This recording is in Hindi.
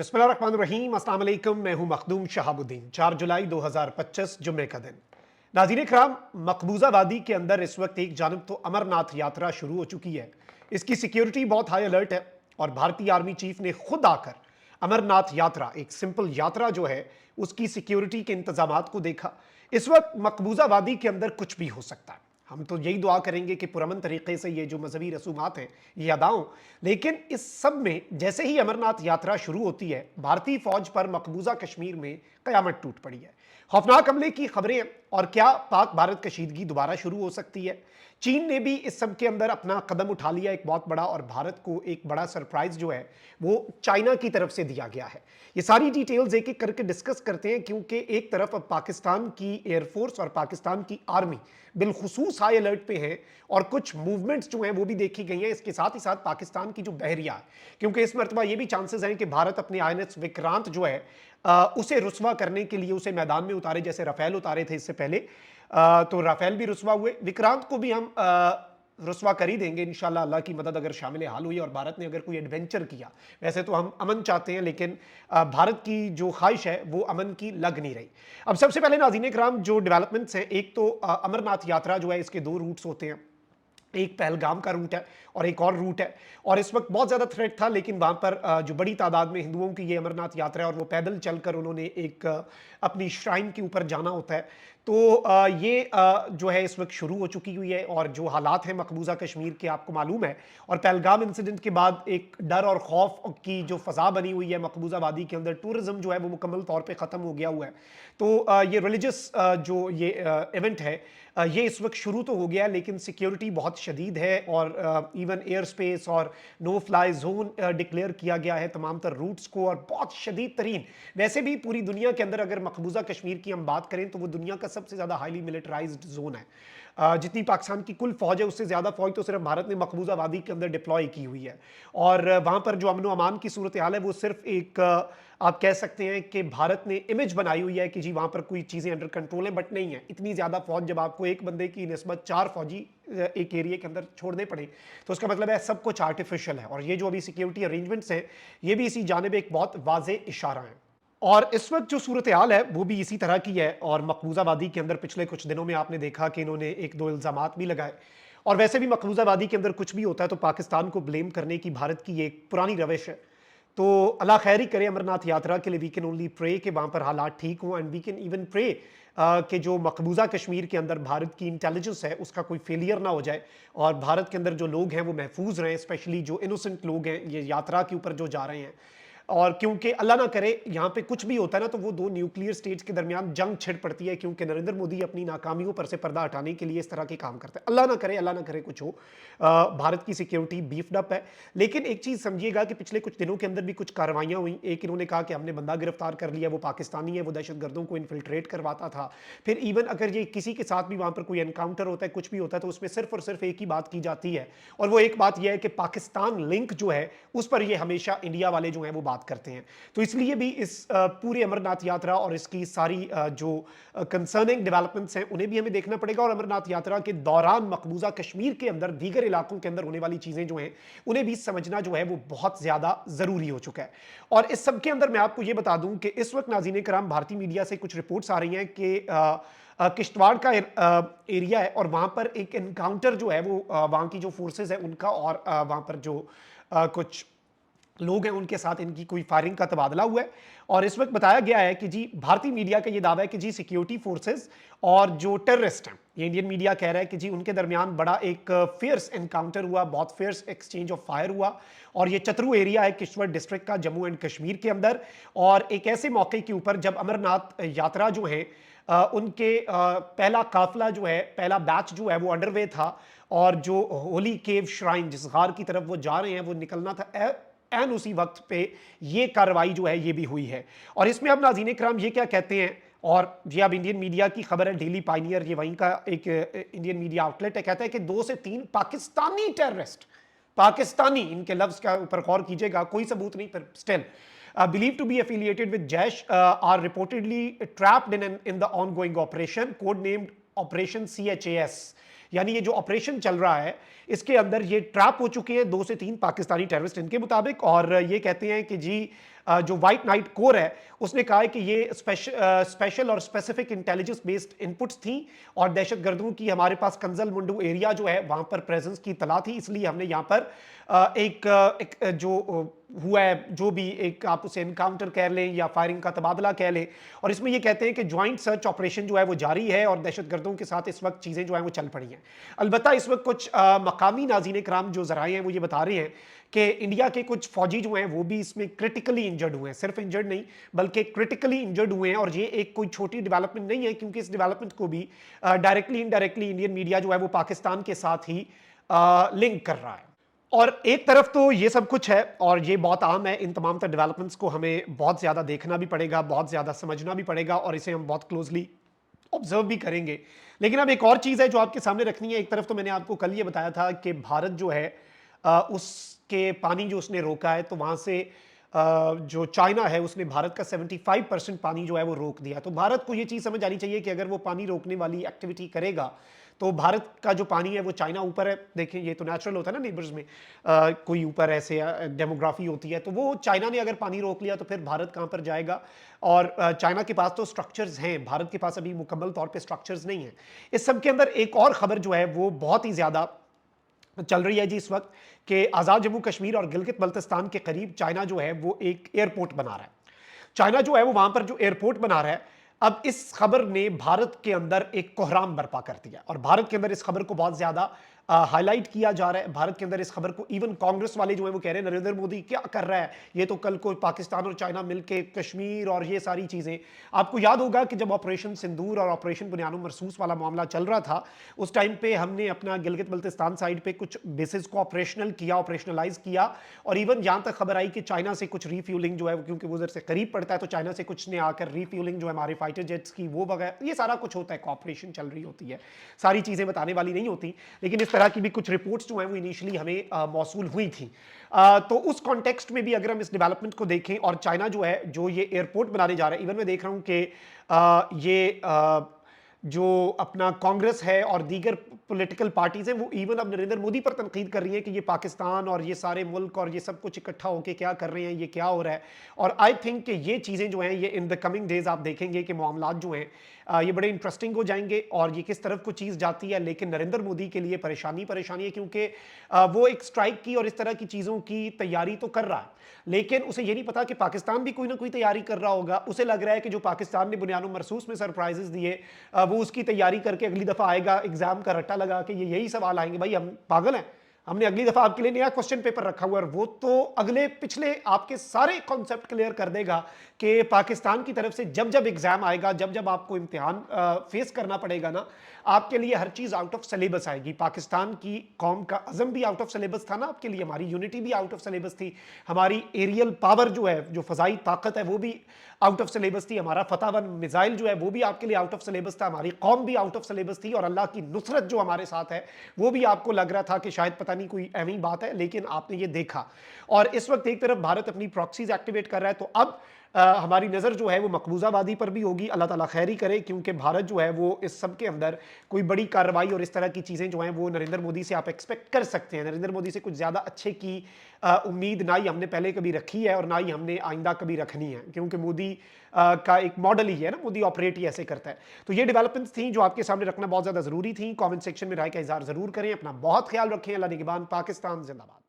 बिस्मिल्लाहिर्रहमानिर्रहीम, अस्सलाम वालेकुम। मैं हूं मखदूम शहाबुद्दीन। 4 जुलाई 2025 जुम्मे का दिन। नाज़रीन इकराम, मकबूजा वादी के अंदर इस वक्त एक जानब तो अमरनाथ यात्रा शुरू हो चुकी है। इसकी सिक्योरिटी बहुत हाई अलर्ट है और भारतीय आर्मी चीफ ने खुद आकर अमरनाथ यात्रा, एक सिंपल यात्रा जो है, उसकी सिक्योरिटी के इंतजामात को देखा। इस वक्त मकबूजा वादी के अंदर कुछ भी हो सकता है। हम तो यही दुआ करेंगे कि पुरअमन तरीके से ये जो मजहबी रसूमात हैं ये अदा हों। लेकिन इस सब में जैसे ही अमरनाथ यात्रा शुरू होती है, भारतीय फौज पर मकबूजा कश्मीर में कयामत टूट पड़ी है। खौफनाक हमले की खबरें, और क्या पाक भारत कशीदगी दोबारा शुरू हो सकती है। चीन ने भी इस सब के अंदर अपना कदम उठा लिया एक बहुत बड़ा, और भारत को एक बड़ा सरप्राइज जो है वो चाइना की तरफ से दिया गया है। ये सारी डिटेल्स एक एक करके डिस्कस करते हैं, क्योंकि एक तरफ अब पाकिस्तान की एयरफोर्स और पाकिस्तान की आर्मी बिलखुसूस हाई अलर्ट पे है, और कुछ मूवमेंट्स जो हैं वो भी देखी गई हैं। इसके साथ ही साथ पाकिस्तान की जो बहरिया है, क्योंकि इस मरतबा ये भी चांसेस हैं कि भारत अपने आईएनएस विक्रांत जो है उसे रुस्वा करने के लिए उसे मैदान में उतारे, जैसे राफेल उतारे थे इससे पहले। तो राफेल भी रुस्वा हुए, विक्रांत को भी हम रुस्वा कर ही देंगे इंशाल्लाह, अल्लाह की मदद अगर शामिल हाल हुई और भारत ने अगर कोई एडवेंचर किया। वैसे तो हम अमन चाहते हैं, लेकिन भारत की जो ख्वाहिश है वो अमन की लग नहीं रही। अब सबसे पहले नाज़रीन इकराम, जो डेवलपमेंट्स हैं, एक तो अमरनाथ यात्रा जो है, इसके दो रूट्स होते हैं। एक पहलगाम का रूट है और एक और रूट है, और इस वक्त बहुत ज़्यादा थ्रेट था, लेकिन वहाँ पर जो बड़ी तादाद में हिंदुओं की ये अमरनाथ यात्रा है और वो पैदल चलकर उन्होंने एक अपनी श्राइन के ऊपर जाना होता है। तो ये जो है इस वक्त शुरू हो चुकी हुई है, और जो हालात हैं मकबूजा कश्मीर के आपको मालूम है। और पहलगाम इंसिडेंट के बाद एक डर और खौफ की जो फ़ज़ा बनी हुई है मकबूजा वादी के अंदर, टूरिज़्म जो है वो मुकम्मल तौर पर ख़त्म हो गया हुआ है। तो ये रिलीजियस जो ये इवेंट है, ये इस वक्त शुरू तो हो गया है, लेकिन सिक्योरिटी बहुत शदीद है, और इवन एयर स्पेस और नो फ्लाई जोन डिक्लेयर किया गया है तमाम तर रूट्स को, और बहुत शदीद तरीन। वैसे भी पूरी दुनिया के अंदर अगर मकबूजा कश्मीर की हम बात करें तो वो दुनिया का सबसे ज़्यादा हाईली मिलिटराइज्ड जोन है। जितनी पाकिस्तान की कुल फौज है उससे ज़्यादा फौज तो सिर्फ भारत ने मकबूजा वादी के अंदर डिप्लॉय की हुई है। और वहाँ पर जो अमन व अमान की सूरत हाल है वो सिर्फ एक आप कह सकते हैं कि भारत ने इमेज बनाई हुई है कि जी वहाँ पर कोई चीज़ें अंडर कंट्रोल है, बट नहीं है। इतनी ज़्यादा फौज जब आपको एक बंदे की निस्बत 4 फौजी एक एरिया के अंदर छोड़ने पड़े, तो उसका मतलब है सब कुछ आर्टिफिशियल है। और ये जो अभी सिक्योरिटी अरेंजमेंट्स हैं, ये भी इसी जानिब एक बहुत वाज़े इशारा है। और इस वक्त जो सूरत हाल है वो भी इसी तरह की है। और मकबूजा वादी के अंदर पिछले कुछ दिनों में आपने देखा कि इन्होंने एक दो इल्ज़ामात भी लगाए। और वैसे भी मकबूजा वादी के अंदर कुछ भी होता है तो पाकिस्तान को ब्लेम करने की भारत की एक पुरानी रविश है। तो अल्लाह खैर ही करे अमरनाथ यात्रा के लिए। वी कैन ओनली प्रे कि वहाँ पर हालात ठीक हों, and we can even pray कि जो मकबूजा कश्मीर के अंदर भारत की इंटेलिजेंस है उसका कोई फेलियर ना हो जाए, और भारत के अंदर जो लोग हैं वो महफूज रहें, स्पेशली जो इनोसेंट लोग हैं ये यात्रा के ऊपर जो जा रहे हैं। और क्योंकि अल्लाह ना करे यहाँ पे कुछ भी होता है ना, तो वो दो न्यूक्लियर स्टेट्स के दरमियान जंग छिड़ पड़ती है, क्योंकि नरेंद्र मोदी अपनी नाकामियों पर से पर्दा हटाने के लिए इस तरह के काम करते हैं। अल्लाह ना करे कुछ हो। भारत की सिक्योरिटी बीफ्ड अप है। लेकिन एक चीज़ समझिएगा कि पिछले कुछ दिनों के अंदर भी कुछ कार्रवाइयाँ हुई। एक इन्होंने कहा कि हमने बंदा गिरफ्तार कर लिया, वो पाकिस्तानी है, वो दहशतगर्दों को इन्फिल्ट्रेट करवाता था। फिर इवन अगर ये किसी के साथ भी वहाँ पर कोई एनकाउंटर होता है, कुछ भी होता है, तो उसमें सिर्फ और सिर्फ एक ही बात की जाती है, और वो एक बात यह है कि पाकिस्तान लिंक जो है उस पर ये हमेशा इंडिया वाले जो हैं वो बात करते हैं। तो इसलिए भी इस पूरी अमरनाथ यात्रा और इसकी सारी जो कंसर्निंग डेवलपमेंट्स हैं उन्हें भी हमें देखना पड़ेगा। और अमरनाथ यात्रा के दौरान मकबूजा कश्मीर के अंदर दीगर इलाकों के अंदर होने वाली चीजें जो हैं उन्हें भी समझना जो है वो बहुत ज्यादा जरूरी हो चुका है। और इस सब के अंदर मैं आपको ये बता दूं कि इस वक्त नाज़रीन कराम भारतीय मीडिया से कुछ रिपोर्ट्स आ रही हैं कि किश्तवाड़ का एरिया है, और वहां पर एक एनकाउंटर जो है वो वहां की जो फोर्सेस है उनका और वहां पर जो कुछ लोग हैं उनके साथ इनकी कोई फायरिंग का तबादला हुआ है। और इस वक्त बताया गया है कि जी भारतीय मीडिया का ये दावा है कि जी सिक्योरिटी फोर्सेस और जो टेररिस्ट हैं, ये इंडियन मीडिया कह रहा है कि जी उनके दरमियान बड़ा एक फियर्स एनकाउंटर हुआ, बहुत फियर्स एक्सचेंज ऑफ फायर हुआ। और ये चतरू एरिया है किश्तवाड़ डिस्ट्रिक्ट का, जम्मू एंड कश्मीर के अंदर। और एक ऐसे मौके के ऊपर जब अमरनाथ यात्रा जो है उनके पहला काफिला जो है, पहला बैच जो है वो अंडरवे था, और जो होली केव श्राइन जिस गार की तरफ वो जा रहे हैं वो निकलना था, एन उसी वक्त पे ये कार्रवाई जो है ये भी हुई है। और इसमें अब नाज़रीन इकराम ये क्या कहते हैं, और ये अब इंडियन मीडिया की खबर है, डेली पायनियर ये वहीं का एक इंडियन मीडिया आउटलेट है, कहता है कि 2 से 3 पाकिस्तानी टेररिस्ट, पाकिस्तानी इनके लफ्ज का ऊपर गौर कीजिएगा, कोई सबूत नहीं पर still believed to be affiliated with Jaish are reportedly trapped in the ongoing operation codenamed Operation CHAS। यानी ये जो ऑपरेशन चल रहा है इसके अंदर ये ट्रैप हो चुके हैं 2 से 3 पाकिस्तानी टेररिस्ट इनके मुताबिक। और ये कहते हैं कि जी जो व्हाइट नाइट कोर है, उसने कहा है कि ये स्पेशल और स्पेसिफिक इंटेलिजेंस बेस्ड इनपुट्स थी और दहशतगर्दों की हमारे पास कंजल मुंडू एरिया जो है वहां पर प्रेजेंस की तला थी, इसलिए हमने यहां पर एक जो हुआ है, जो भी एक आप उसे एनकाउंटर कह लें या फायरिंग का तबादला कह लें, और इसमें ये कहते हैं कि ज्वाइंट सर्च ऑपरेशन जो है वो जारी है और दहशतगर्दों के साथ इस वक्त चीज़ें जो है वो चल पड़ी हैं। अलबत्ता इस वक्त कुछ मकामी नाज़रीन कराम जो जराए हैं वो ये बता रहे हैं कि इंडिया के कुछ फौजी जो हैं वो भी इसमें क्रिटिकली इंजर्ड हुए हैं, सिर्फ इंजर्ड नहीं बल्कि क्रिटिकली इंजर्ड हुए हैं, और ये एक कोई छोटी डेवलपमेंट नहीं है, क्योंकि इस डेवलपमेंट को भी डायरेक्टली इनडायरेक्टली इंडियन मीडिया जो है वो पाकिस्तान के साथ ही लिंक कर रहा है। और एक तरफ तो ये सब कुछ है और ये बहुत आम है, इन तमाम तर डेवलपमेंट्स को हमें बहुत ज़्यादा देखना भी पड़ेगा, बहुत ज़्यादा समझना भी पड़ेगा और इसे हम बहुत क्लोजली ऑब्जर्व भी करेंगे। लेकिन अब एक और चीज़ है जो आपके सामने रखनी है। एक तरफ तो मैंने आपको कल ये बताया था कि भारत जो है उसके पानी जो उसने रोका है, तो वहाँ से जो चाइना है उसने भारत का 75% पानी जो है वो रोक दिया। तो भारत को ये चीज़ समझ आनी चाहिए कि अगर वो पानी रोकने वाली एक्टिविटी करेगा तो भारत का जो पानी है वो चाइना ऊपर है। देखें, ये तो नेचुरल होता है ना, नेबर्स में कोई ऊपर ऐसे डेमोग्राफी होती है, तो वो चाइना ने अगर पानी रोक लिया तो फिर भारत कहाँ पर जाएगा। और चाइना के पास तो स्ट्रक्चर्स हैं, भारत के पास अभी मुकम्मल तौर पे स्ट्रक्चर्स नहीं हैं। इस सब के अंदर एक और खबर जो है वो बहुत ही ज़्यादा चल रही है जी इस वक्त, कि आज़ाद जम्मू कश्मीर और गिलगित बल्तिस्तान के करीब चाइना जो है वो एक एयरपोर्ट बना रहा है। चाइना जो है वो वहां पर जो एयरपोर्ट बना रहा है, अब इस खबर ने भारत के अंदर एक कोहराम बर्पा कर दिया और भारत के अंदर इस खबर को बहुत ज्यादा हाईलाइट किया जा रहा है। भारत के अंदर इस खबर को इवन कांग्रेस वाले जो है वो कह रहे हैं नरेंद्र मोदी क्या कर रहा है, ये तो कल को पाकिस्तान और चाइना मिलके कश्मीर और ये सारी चीजें। आपको याद होगा कि जब ऑपरेशन सिंदूर और ऑपरेशन बुनियानो मरसूस वाला मामला चल रहा था, उस टाइम पे हमने अपना गिलगित बल्तिस्तान साइड पे कुछ बेसिस को ऑपरेशनल किया, ऑपरेशनलाइज किया, और इवन यहां तक खबर आई कि चाइना से कुछ रीफ्यूलिंग जो है, क्योंकि वो उधर से करीब पड़ता है, तो चाइना से कुछ ने आकर रीफ्यूलिंग जो है हमारे फाइटर जेट्स की वो वगैरह, ये सारा कुछ होता है, कॉपरेशन चल रही होती है, सारी चीजें बताने वाली नहीं होती, लेकिन इस तरह की भी कुछ रिपोर्ट्स जो है वो इनिशियली हमें मौसूल हुई थी। तो उस कॉन्टेक्स्ट में भी अगर हम इस डेवलपमेंट को देखें, और चाइना जो है जो ये एयरपोर्ट बनाने जा रहा है, इवन मैं देख रहा हूं कि ये जो अपना कांग्रेस है और दीगर पॉलिटिकल पार्टीज हैं वो इवन अब नरेंद्र मोदी पर तनकीद कर रही है कि ये पाकिस्तान और ये सारे मुल्क और ये सब कुछ इकट्ठा होकर क्या कर रहे हैं, ये क्या हो रहा है। और आई थिंक कि ये चीज़ें जो हैं ये इन द कमिंग डेज आप देखेंगे कि मामलात जो हैं ये बड़े इंटरेस्टिंग हो जाएंगे और ये किस तरफ को चीज़ जाती है। लेकिन नरेंद्र मोदी के लिए परेशानी है, क्योंकि वो एक स्ट्राइक की और इस तरह की चीज़ों की तैयारी तो कर रहा है, लेकिन उसे ये नहीं पता कि पाकिस्तान भी कोई ना कोई तैयारी कर रहा होगा। उसे लग रहा है कि जो पाकिस्तान ने बुनियानो मरसूस में सरप्राइजेस दिए, वो उसकी तैयारी करके अगली दफ़ा आएगा, एग्जाम का रट्टा लगा के ये यही सवाल आएंगे, भाई हम पागल हैं, हमने अगली दफा आपके लिए नया क्वेश्चन पेपर रखा हुआ है, और वो तो अगले पिछले आपके सारे कॉन्सेप्ट क्लियर कर देगा कि पाकिस्तान की तरफ से जब जब एग्जाम आएगा, जब जब आपको इम्तिहान फेस करना पड़ेगा ना, आपके लिए हर चीज आउट ऑफ सिलेबस आएगी। पाकिस्तान की कौम का अज़म भी आउट ऑफ सिलेबस था ना आपके लिए, हमारी यूनिटी भी आउट ऑफ सिलेबस थी, हमारी एरियल पावर जो है, जो फजाई ताकत है, वो भी आउट ऑफ सिलेबस थी, हमारा फतह मिसाइल जो है वो भी आपके लिए आउट ऑफ सिलेबस था, हमारी कौम भी आउट ऑफ सिलेबस थी, और अल्लाह की नुसरत जो हमारे साथ है वो भी आपको लग रहा था कि शायद पता नहीं कोई एवं बात है, लेकिन आपने ये देखा। और इस वक्त एक तरफ भारत अपनी प्रॉक्सीज एक्टिवेट कर रहा है, तो अब हमारी नज़र जो है वो मकबूजा वादी पर भी होगी। अल्लाह ताला खैर ही करे, क्योंकि भारत जो है वो इस सब के अंदर कोई बड़ी कार्रवाई और इस तरह की चीज़ें जो हैं वो नरेंद्र मोदी से आप एक्सपेक्ट कर सकते हैं। नरेंद्र मोदी से कुछ ज़्यादा अच्छे की उम्मीद ना ही हमने पहले कभी रखी है और ना ही हमने आइंदा कभी रखनी है, क्योंकि मोदी का एक मॉडल ही है ना, मोदी ऑपरेट ही ऐसे करता है। तो ये डेवलपमेंट्स थी जो आपके सामने रखना बहुत ज़्यादा ज़रूरी थी। कॉमेंट सेक्शन में राय का इज़हार ज़रूर करें, अपना बहुत ख्याल रखें। अल्लाह निगहबान, पाकिस्तान जिंदाबाद।